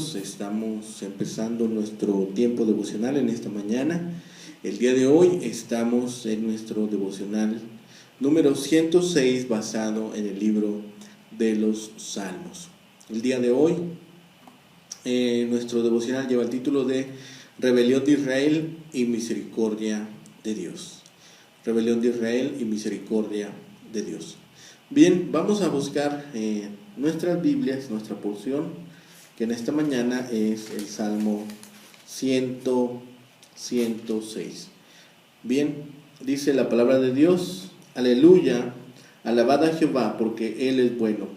Dios, estamos empezando nuestro tiempo devocional en esta mañana. El día de hoy estamos en nuestro devocional número 106 basado en el libro de los Salmos. El día de hoy nuestro devocional lleva el título de Rebelión de Israel y Misericordia de Dios. Rebelión de Israel y Misericordia de Dios. Bien, vamos a buscar nuestras Biblias, nuestra porción, que en esta mañana es el Salmo 106. Bien, dice la palabra de Dios: Aleluya, alabad a Jehová, porque Él es bueno,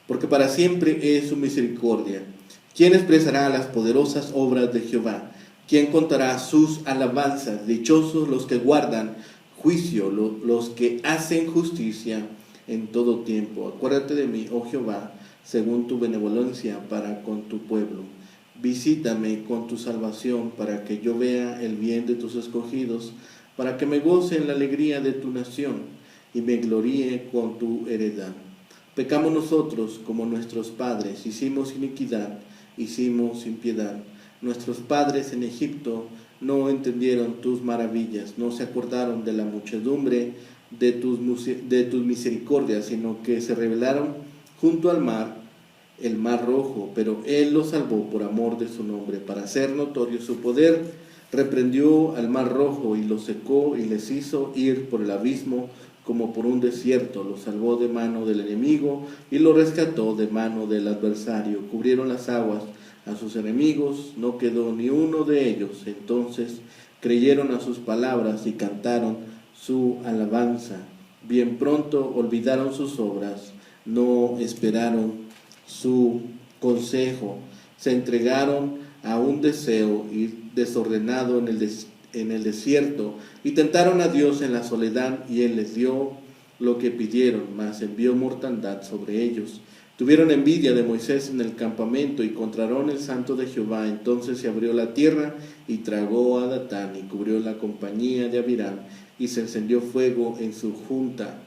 porque para siempre es su misericordia. ¿Quién expresará las poderosas obras de Jehová? ¿Quién contará sus alabanzas? Dichosos los que guardan juicio, los que hacen justicia en todo tiempo. Acuérdate de mí, oh Jehová, según tu benevolencia para con tu pueblo. Visítame con tu salvación, para que yo vea el bien de tus escogidos, para que me goce en la alegría de tu nación y me gloríe con tu heredad. Pecamos nosotros como nuestros padres, hicimos iniquidad, hicimos impiedad. Nuestros padres en Egipto no entendieron tus maravillas, no se acordaron de la muchedumbre de tus misericordias, sino que se rebelaron junto al mar, el mar rojo, pero Él los salvó por amor de su nombre, para hacer notorio su poder. Reprendió al mar rojo y lo secó y les hizo ir por el abismo como por un desierto. Los salvó de mano del enemigo y lo rescató de mano del adversario. Cubrieron las aguas a sus enemigos, no quedó ni uno de ellos. Entonces creyeron a sus palabras y cantaron su alabanza. Bien pronto olvidaron sus obras, no esperaron su consejo, se entregaron a un deseo desordenado en el desierto y tentaron a Dios en la soledad, y Él les dio lo que pidieron, mas envió mortandad sobre ellos. Tuvieron envidia de Moisés en el campamento y contra Aarón el santo de Jehová. Entonces se abrió la tierra y tragó a Datán y cubrió la compañía de Abiram, y se encendió fuego en su junta.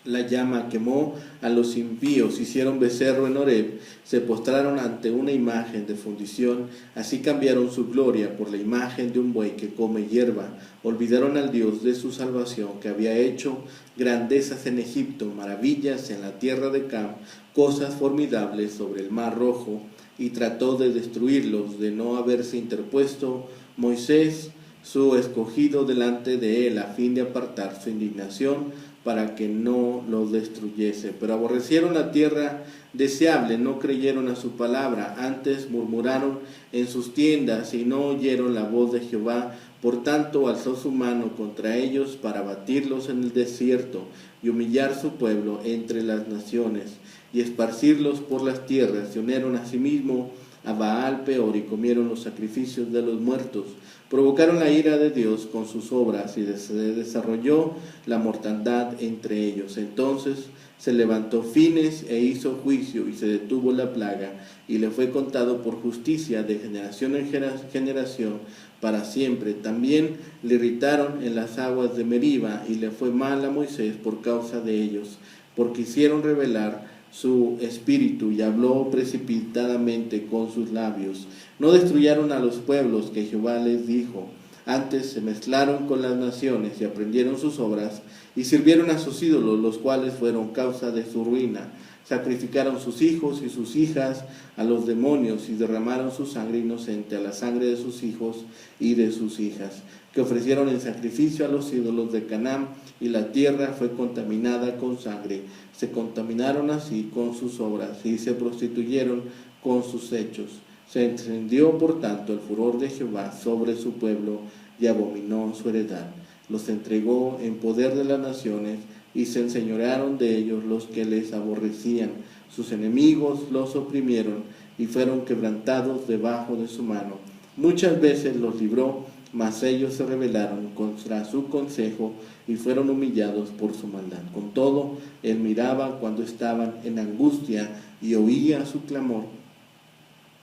La llama quemó a los impíos, hicieron becerro en Horeb, se postraron ante una imagen de fundición, así cambiaron su gloria por la imagen de un buey que come hierba. Olvidaron al Dios de su salvación, que había hecho grandezas en Egipto, maravillas en la tierra de Cam, cosas formidables sobre el mar rojo, y trató de destruirlos, de no haberse interpuesto Moisés, su escogido, delante de él, a fin de apartar su indignación, para que no los destruyese. Pero aborrecieron la tierra deseable, no creyeron a su palabra, antes murmuraron en sus tiendas y no oyeron la voz de Jehová. Por tanto alzó su mano contra ellos para batirlos en el desierto y humillar su pueblo entre las naciones y esparcirlos por las tierras. Se unieron a sí mismo a Baal Peor y comieron los sacrificios de los muertos. Provocaron la ira de Dios con sus obras y se desarrolló la mortandad entre ellos. Entonces se levantó Fines e hizo juicio y se detuvo la plaga, y le fue contado por justicia de generación en generación para siempre. También le irritaron en las aguas de Meriba, y le fue mal a Moisés por causa de ellos, porque hicieron revelar su espíritu y habló precipitadamente con sus labios. No destruyeron a los pueblos que Jehová les dijo. Antes se mezclaron con las naciones y aprendieron sus obras y sirvieron a sus ídolos, los cuales fueron causa de su ruina. Sacrificaron sus hijos y sus hijas a los demonios y derramaron su sangre inocente, a la sangre de sus hijos y de sus hijas, que ofrecieron en sacrificio a los ídolos de Canaán, y la tierra fue contaminada con sangre. Se contaminaron así con sus obras y se prostituyeron con sus hechos. Se encendió por tanto el furor de Jehová sobre su pueblo y abominó su heredad. Los entregó en poder de las naciones y se enseñorearon de ellos los que les aborrecían. Sus enemigos los oprimieron y fueron quebrantados debajo de su mano. Muchas veces los libró, mas ellos se rebelaron contra su consejo y fueron humillados por su maldad. Con todo, él miraba cuando estaban en angustia y oía su clamor,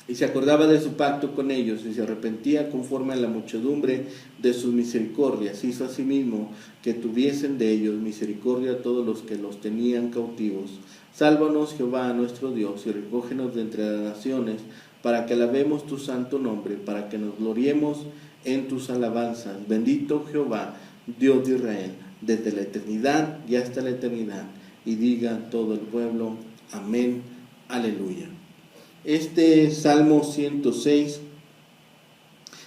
y se acordaba de su pacto con ellos, y se arrepentía conforme a la muchedumbre de sus misericordias. Hizo asimismo que tuviesen de ellos misericordia a todos los que los tenían cautivos. Sálvanos, Jehová, nuestro Dios, y recógenos de entre las naciones, para que alabemos tu santo nombre, para que nos gloriemos en tus alabanzas. Bendito Jehová, Dios de Israel, desde la eternidad y hasta la eternidad. Y diga todo el pueblo, amén, aleluya. Este Salmo 106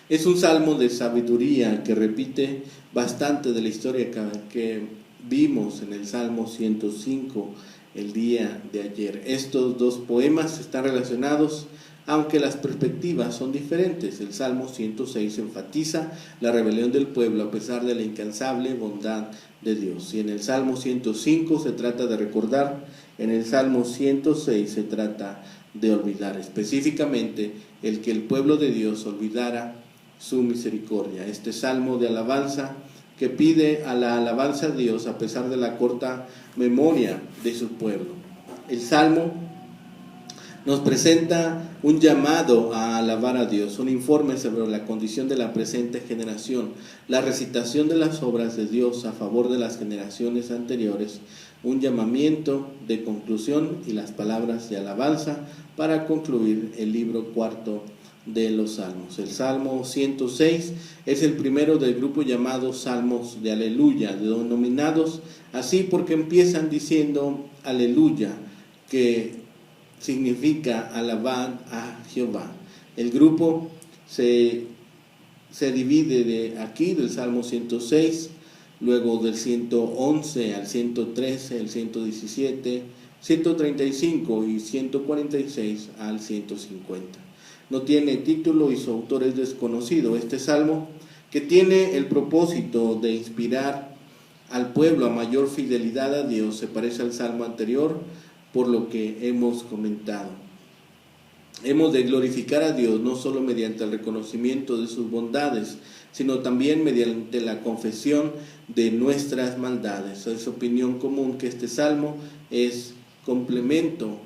es un salmo de sabiduría que repite bastante de la historia que vimos en el Salmo 105 el día de ayer. Estos dos poemas están relacionados, aunque las perspectivas son diferentes. El Salmo 106 enfatiza la rebelión del pueblo a pesar de la incansable bondad de Dios. Y en el Salmo 105 se trata de recordar, en el Salmo 106 se trata de olvidar, específicamente el que el pueblo de Dios olvidara su misericordia. Este salmo de alabanza que pide a la alabanza a Dios a pesar de la corta memoria de su pueblo. El salmo nos presenta un llamado a alabar a Dios, un informe sobre la condición de la presente generación, la recitación de las obras de Dios a favor de las generaciones anteriores, un llamamiento de conclusión y las palabras de alabanza para concluir el libro cuarto de los Salmos. El Salmo 106 es el primero del grupo llamado Salmos de Aleluya, denominados así porque empiezan diciendo Aleluya, que significa alabar a Jehová. El grupo se divide de aquí, del Salmo 106, luego del 111 al 113, el 117, 135 y 146 al 150. No tiene título y su autor es desconocido. Este salmo, que tiene el propósito de inspirar al pueblo a mayor fidelidad a Dios, se parece al salmo anterior por lo que hemos comentado. Hemos de glorificar a Dios no solo mediante el reconocimiento de sus bondades, sino también mediante la confesión de nuestras maldades. Es opinión común que este salmo es complemento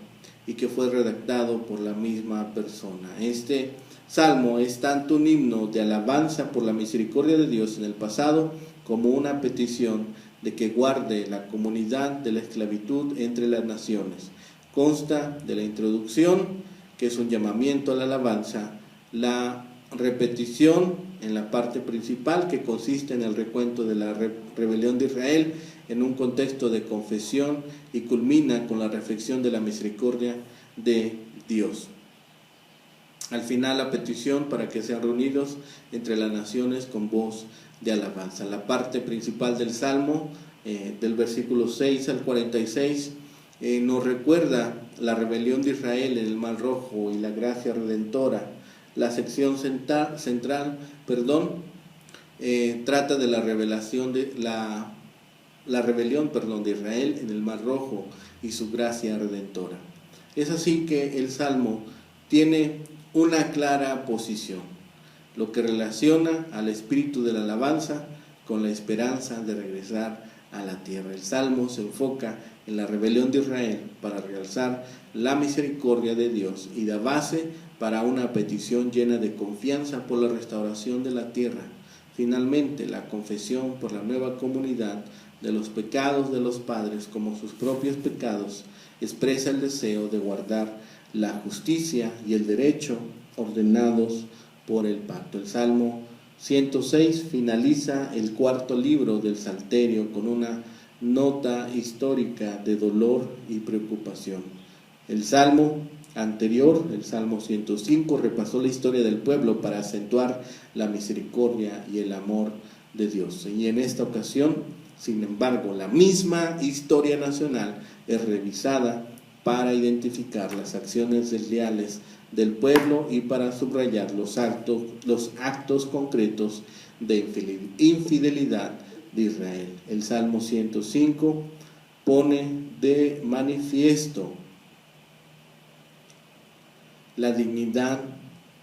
y que fue redactado por la misma persona. Este salmo es tanto un himno de alabanza por la misericordia de Dios en el pasado como una petición de que guarde la comunidad de la esclavitud entre las naciones. Consta de la introducción, que es un llamamiento a la alabanza, la repetición en la parte principal, que consiste en el recuento de la rebelión de Israel en un contexto de confesión, y culmina con la reflexión de la misericordia de Dios. Al final, la petición para que sean reunidos entre las naciones con voz de alabanza. La parte principal del Salmo, del versículo 6 al 46, nos recuerda la rebelión de Israel en el Mar Rojo y la gracia redentora. La sección central, trata de la rebelión de Israel en el Mar Rojo y su gracia redentora. Es así que el Salmo tiene una clara posición, lo que relaciona al espíritu de la alabanza con la esperanza de regresar a la tierra. El Salmo se enfoca en la rebelión de Israel para realzar la misericordia de Dios y da base para una petición llena de confianza por la restauración de la tierra. Finalmente, la confesión por la nueva comunidad de los pecados de los padres como sus propios pecados expresa el deseo de guardar la justicia y el derecho ordenados por el pacto. El Salmo 106 finaliza el cuarto libro del Salterio con una nota histórica de dolor y preocupación. El Salmo anterior, el Salmo 105, repasó la historia del pueblo para acentuar la misericordia y el amor de Dios. Y en esta ocasión, sin embargo, la misma historia nacional es revisada para identificar las acciones desleales del pueblo y para subrayar los actos concretos de infidelidad de Israel. El Salmo 105 pone de manifiesto la dignidad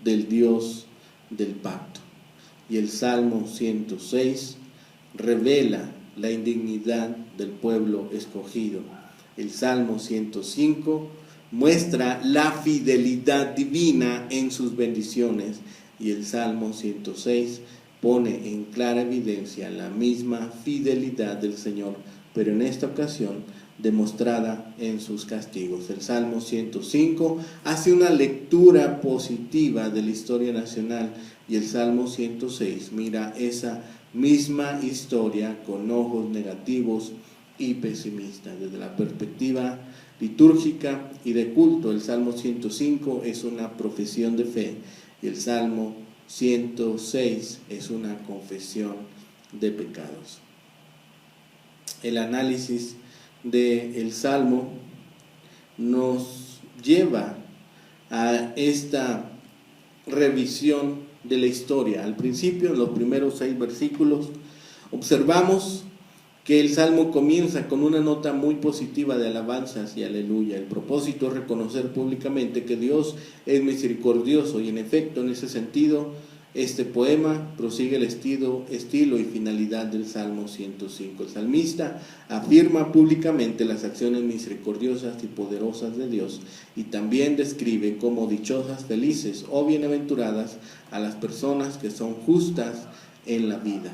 del Dios del pacto, y el Salmo 106 revela la indignidad del pueblo escogido. El Salmo 105 muestra la fidelidad divina en sus bendiciones, y el Salmo 106 pone en clara evidencia la misma fidelidad del Señor, pero en esta ocasión demostrada en sus castigos. El Salmo 105 hace una lectura positiva de la historia nacional y el Salmo 106 mira esa misma historia con ojos negativos y pesimistas. Desde la perspectiva litúrgica y de culto, el Salmo 105 es una profesión de fe y el Salmo 106 es una confesión de pecados. El análisis del Salmo nos lleva a esta revisión de la historia. Al principio, en los primeros 6 versículos, observamos que el Salmo comienza con una nota muy positiva de alabanzas y aleluya. El propósito es reconocer públicamente que Dios es misericordioso y en efecto, en ese sentido, este poema prosigue el estilo y finalidad del Salmo 105. El salmista afirma públicamente las acciones misericordiosas y poderosas de Dios y también describe como dichosas, felices o bienaventuradas a las personas que son justas en la vida.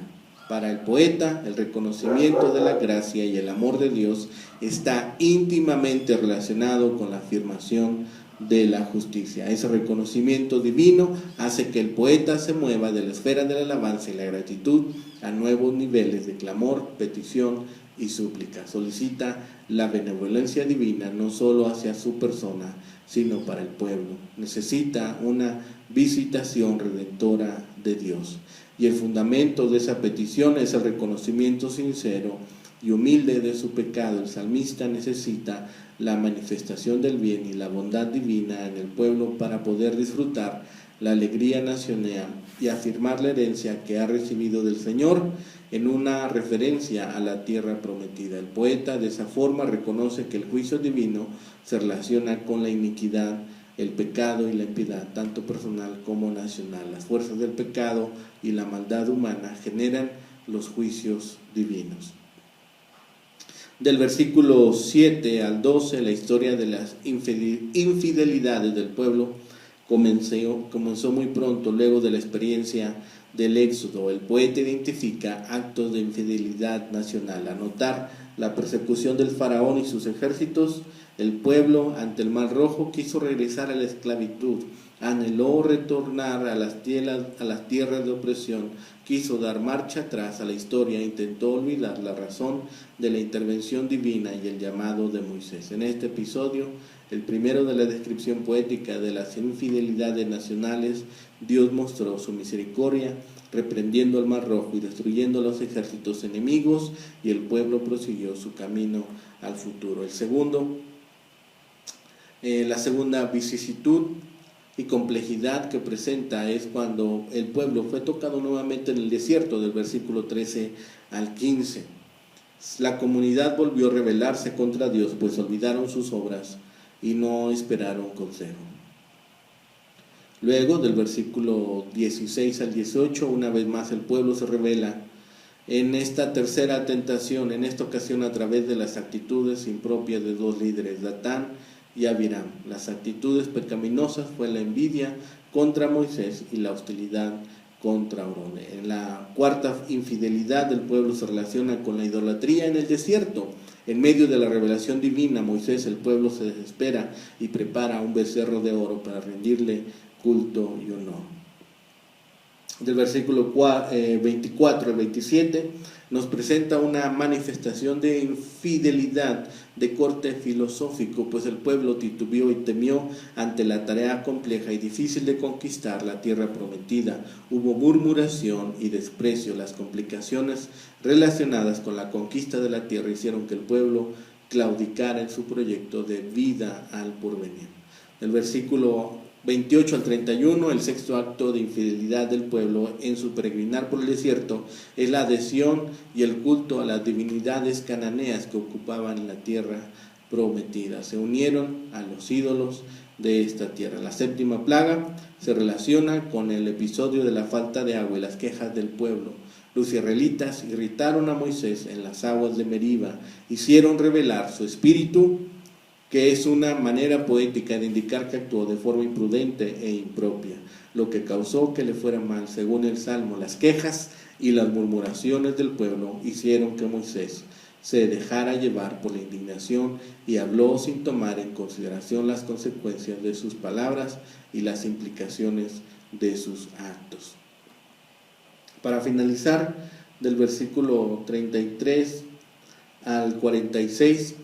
Para el poeta, el reconocimiento de la gracia y el amor de Dios está íntimamente relacionado con la afirmación de la justicia. Ese reconocimiento divino hace que el poeta se mueva de la esfera de la alabanza y la gratitud a nuevos niveles de clamor, petición y súplica. Solicita la benevolencia divina no solo hacia su persona, sino para el pueblo. Necesita una visitación redentora de Dios. Y el fundamento de esa petición es el reconocimiento sincero y humilde de su pecado. El salmista necesita la manifestación del bien y la bondad divina en el pueblo para poder disfrutar la alegría nacional y afirmar la herencia que ha recibido del Señor en una referencia a la tierra prometida. El poeta de esa forma reconoce que el juicio divino se relaciona con la iniquidad, el pecado y la impiedad, tanto personal como nacional. Las fuerzas del pecado y la maldad humana generan los juicios divinos. Del versículo 7 al 12, la historia de las infidelidades del pueblo comenzó muy pronto, luego de la experiencia del Éxodo. El poeta identifica actos de infidelidad nacional. Al notar la persecución del faraón y sus ejércitos, el pueblo ante el Mar Rojo quiso regresar a la esclavitud, anheló retornar a las tierras de opresión, quiso dar marcha atrás a la historia, intentó olvidar la razón de la intervención divina y el llamado de Moisés. En este episodio, el primero de la descripción poética de las infidelidades nacionales, Dios mostró su misericordia, reprendiendo al Mar Rojo y destruyendo a los ejércitos enemigos, y el pueblo prosiguió su camino al futuro. La segunda vicisitud y complejidad que presenta es cuando el pueblo fue tocado nuevamente en el desierto, del versículo 13 al 15. La comunidad volvió a rebelarse contra Dios, pues olvidaron sus obras y no esperaron consejo. Luego, del versículo 16 al 18, una vez más el pueblo se rebela en esta tercera tentación, en esta ocasión a través de las actitudes impropias de 2 líderes, Datán y Abiram. Las actitudes pecaminosas fue la envidia contra Moisés y la hostilidad contra Aarón. En la cuarta infidelidad del pueblo se relaciona con la idolatría en el desierto. En medio de la revelación divina, el pueblo se desespera y prepara un becerro de oro para rendirle culto y honor. Del versículo 24 al 27 nos presenta una manifestación de infidelidad de corte filosófico, pues el pueblo titubeó y temió ante la tarea compleja y difícil de conquistar la tierra prometida. Hubo murmuración y desprecio. Las complicaciones relacionadas con la conquista de la tierra hicieron que el pueblo claudicara en su proyecto de vida al porvenir. El versículo 28 al 31, el sexto acto de infidelidad del pueblo en su peregrinar por el desierto es la adhesión y el culto a las divinidades cananeas que ocupaban la tierra prometida. Se unieron a los ídolos de esta tierra. La séptima plaga se relaciona con el episodio de la falta de agua y las quejas del pueblo. Los israelitas irritaron a Moisés en las aguas de Meriba, hicieron revelar su espíritu, que es una manera poética de indicar que actuó de forma imprudente e impropia, lo que causó que le fuera mal. Según el Salmo, las quejas y las murmuraciones del pueblo hicieron que Moisés se dejara llevar por la indignación y habló sin tomar en consideración las consecuencias de sus palabras y las implicaciones de sus actos. Para finalizar, del versículo 33 al 46,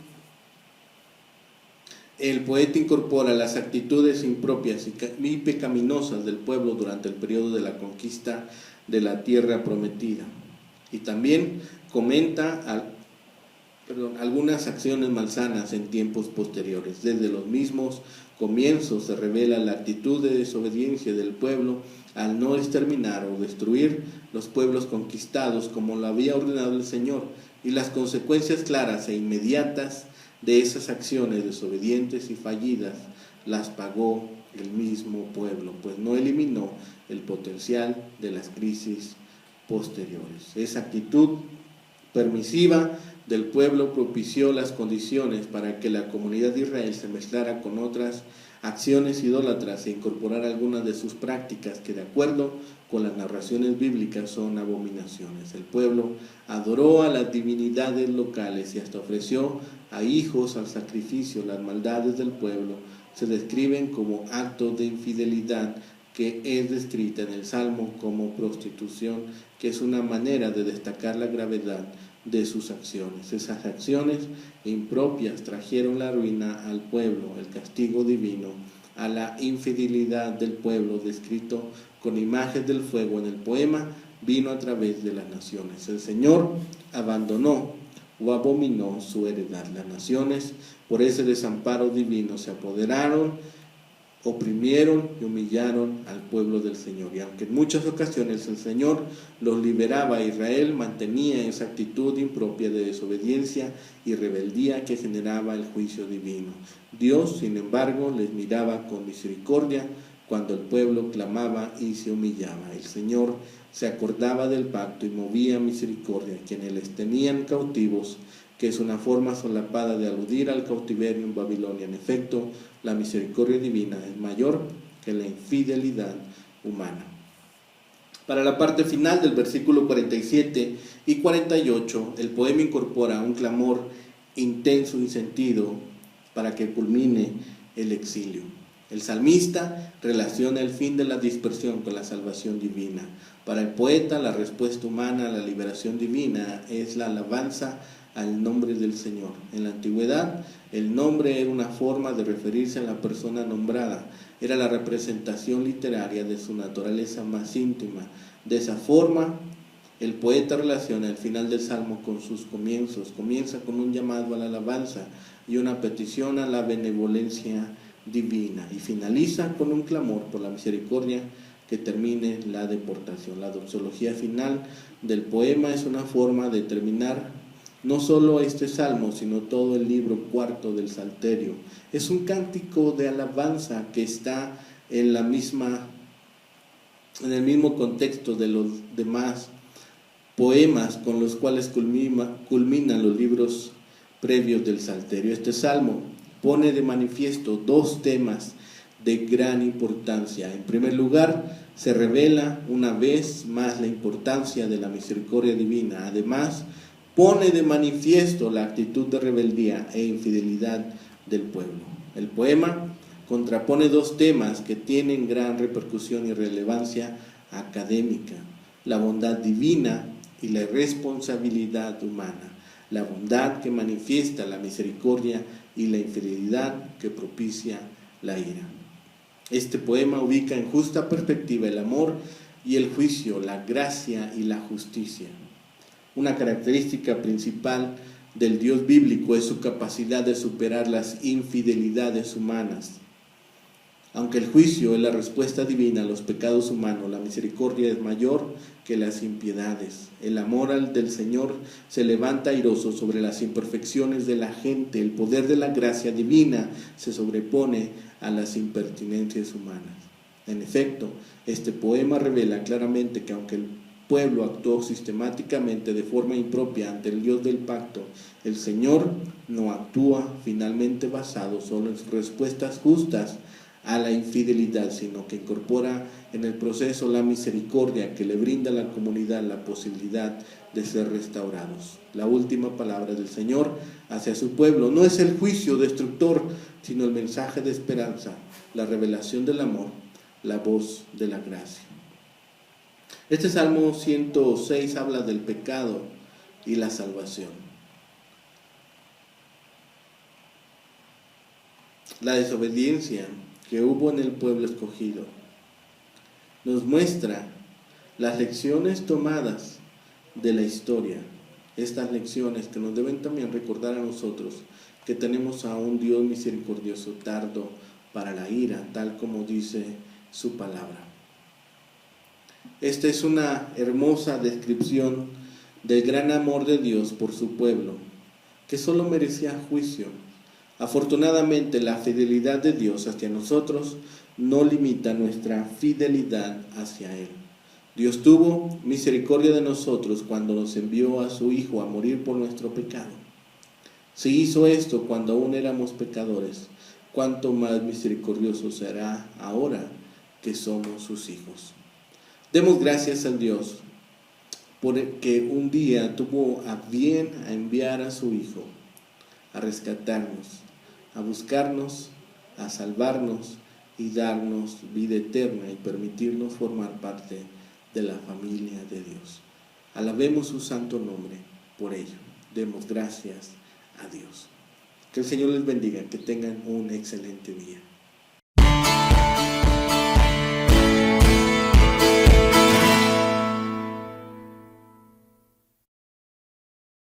el poeta incorpora las actitudes impropias y pecaminosas del pueblo durante el periodo de la conquista de la tierra prometida, y también comenta algunas acciones malsanas en tiempos posteriores. Desde los mismos comienzos se revela la actitud de desobediencia del pueblo al no exterminar o destruir los pueblos conquistados como lo había ordenado el Señor, y las consecuencias claras e inmediatas de esas acciones desobedientes y fallidas las pagó el mismo pueblo, pues no eliminó el potencial de las crisis posteriores. Esa actitud permisiva del pueblo propició las condiciones para que la comunidad de Israel se mezclara con otras acciones idólatras e incorporara algunas de sus prácticas que, de acuerdo con las narraciones bíblicas, son abominaciones. El pueblo adoró a las divinidades locales y hasta ofreció a hijos al sacrificio. Las maldades del pueblo se describen como actos de infidelidad, que es descrita en el Salmo como prostitución, que es una manera de destacar la gravedad de sus acciones. Esas acciones impropias trajeron la ruina al pueblo, el castigo divino a la infidelidad del pueblo, descrito con imágenes del fuego en el poema, vino a través de las naciones. El Señor abandonó o abominó su heredad. Las naciones, por ese desamparo divino, se apoderaron, oprimieron y humillaron al pueblo del Señor. Y aunque en muchas ocasiones el Señor los liberaba, Israel mantenía esa actitud impropia de desobediencia y rebeldía que generaba el juicio divino. Dios, sin embargo, les miraba con misericordia cuando el pueblo clamaba y se humillaba. El Señor se acordaba del pacto y movía misericordia a quienes les tenían cautivos, que es una forma solapada de aludir al cautiverio en Babilonia. En efecto, la misericordia divina es mayor que la infidelidad humana. Para la parte final del versículo 47 y 48, el poema incorpora un clamor intenso y sentido para que culmine el exilio. El salmista relaciona el fin de la dispersión con la salvación divina. Para el poeta, la respuesta humana a la liberación divina es la alabanza al nombre del Señor. En la antigüedad, el nombre era una forma de referirse a la persona nombrada, era la representación literaria de su naturaleza más íntima. De esa forma, el poeta relaciona el final del Salmo con sus comienzos. Comienza con un llamado a la alabanza y una petición a la benevolencia divina, y finaliza con un clamor por la misericordia que termine la deportación. La doxología final del poema es una forma de terminar no solo este salmo, sino todo el libro cuarto del Salterio. Es un cántico de alabanza que está en el mismo contexto de los demás poemas con los cuales culminan los libros previos del Salterio. Este salmo pone de manifiesto dos temas de gran importancia. En primer lugar, se revela una vez más la importancia de la misericordia divina. Además, pone de manifiesto la actitud de rebeldía e infidelidad del pueblo. El poema contrapone dos temas que tienen gran repercusión y relevancia académica: la bondad divina y la irresponsabilidad humana. La bondad que manifiesta la misericordia y la infidelidad que propicia la ira. Este poema ubica en justa perspectiva el amor y el juicio, la gracia y la justicia. Una característica principal del Dios bíblico es su capacidad de superar las infidelidades humanas. Aunque el juicio es la respuesta divina a los pecados humanos, la misericordia es mayor que las impiedades. El amor del Señor se levanta airoso sobre las imperfecciones de la gente. El poder de la gracia divina se sobrepone a las impertinencias humanas. En efecto, este poema revela claramente que aunque el pueblo actuó sistemáticamente de forma impropia ante el Dios del pacto, el Señor no actúa finalmente basado solo en sus respuestas justas a la infidelidad, sino que incorpora en el proceso la misericordia que le brinda a la comunidad la posibilidad de ser restaurados. La última palabra del Señor hacia su pueblo no es el juicio destructor, sino el mensaje de esperanza, la revelación del amor, la voz de la gracia. Este Salmo 106 habla del pecado y la salvación. La desobediencia que hubo en el pueblo escogido nos muestra las lecciones tomadas de la historia, estas lecciones que nos deben también recordar a nosotros que tenemos a un Dios misericordioso, tardo para la ira, tal como dice su palabra. Esta es una hermosa descripción del gran amor de Dios por su pueblo, que solo merecía juicio. Afortunadamente, la fidelidad de Dios hacia nosotros no limita nuestra fidelidad hacia Él. Dios tuvo misericordia de nosotros cuando nos envió a su Hijo a morir por nuestro pecado. Si hizo esto cuando aún éramos pecadores, ¿cuánto más misericordioso será ahora que somos sus hijos? Demos gracias a Dios porque un día tuvo a bien a enviar a su Hijo a rescatarnos, a buscarnos, a salvarnos y darnos vida eterna y permitirnos formar parte de la familia de Dios. Alabemos su santo nombre por ello. Demos gracias a Dios. Que el Señor les bendiga, que tengan un excelente día.